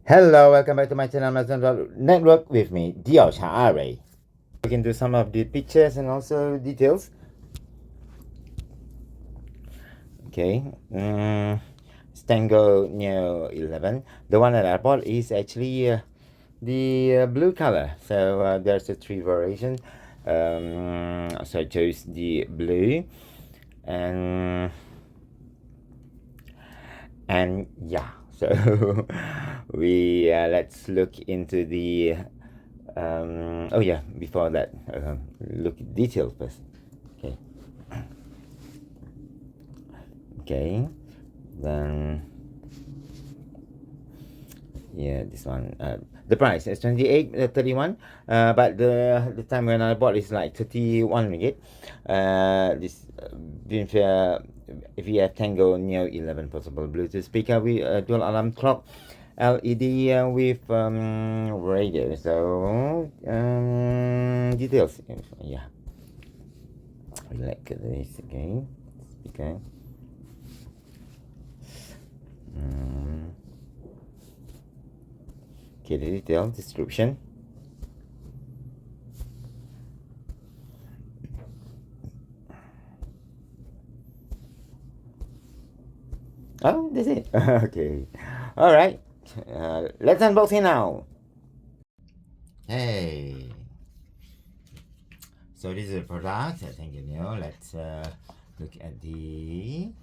Hello, welcome back to my channel Maison Dor Network with me, Dior Shaari. We can do some of the pictures and also details. Okay, Tango Neo 11. The one that I bought is actually the blue color. So there's a 3 variation. So I chose the blue, and yeah. So we let's look into the oh yeah, before that, look at details first. Okay, then yeah, this one, the price is 31, but the time when I bought is like 31 ringgit. This Vinnfier Tango Neo 11 portable Bluetooth speaker with dual alarm clock, LED with radio. So details, yeah. We like this again. Speaker. Okay, the detail description. Oh, that's it. Okay. All right. Let's unbox it now. Hey. So this is the product. I think you know. Let's look at the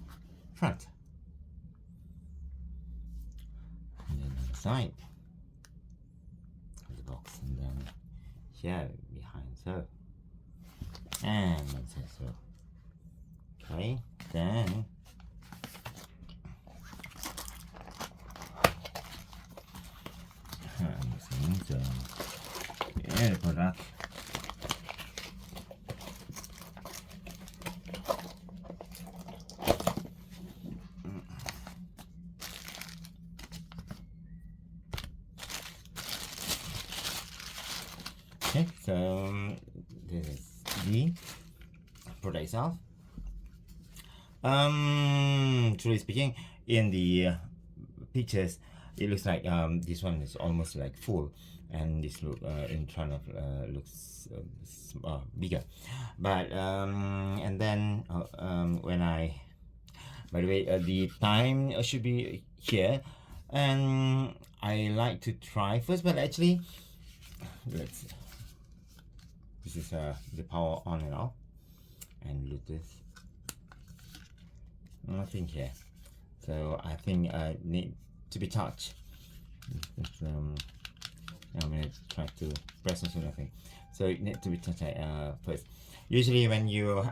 front. And then on the side. The box, and then here behind. So. And that's it. So. Okay. Then. So, yeah, the product. Okay, so this is the product itself. Truly speaking, in the pictures, it looks like this one is almost like full, and this look in front of looks bigger. But and then when I, by the way, the time should be here, and I like to try first, but actually, let's see. This is the power on and off, and Bluetooth. Nothing here, so I think I need to be charged. I'm gonna try to press on something, so it needs to be touched first. Usually when you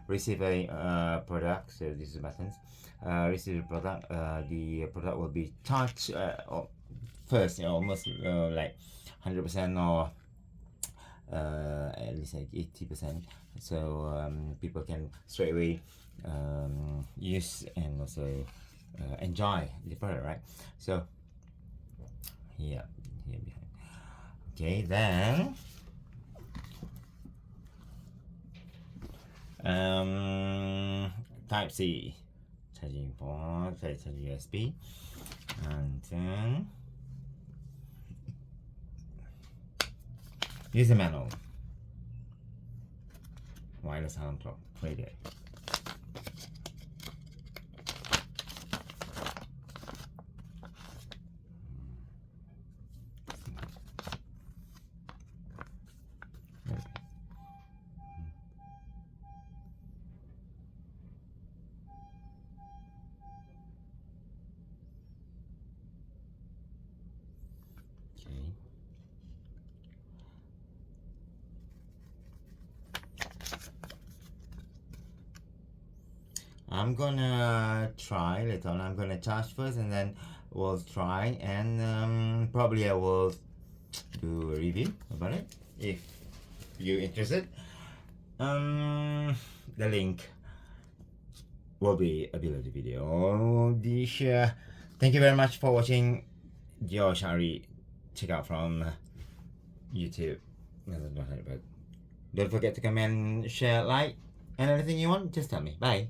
receive a product, so this is buttons, receive a product, the product will be charged first, almost like 100% or at least like 80%, so people can straight away use and also enjoy the product, right? So here behind. Okay, then Type C charging port, charge USB, and then user manual, wireless alarm clock, radio. I'm gonna try later on. I'm gonna charge first, and then we'll try, and probably I will do a review about it if you're interested. The link will be below the video. Thank you very much for watching Dior Shaari. Check out from YouTube. Don't forget to comment, share, like, and anything you want, just tell me. Bye.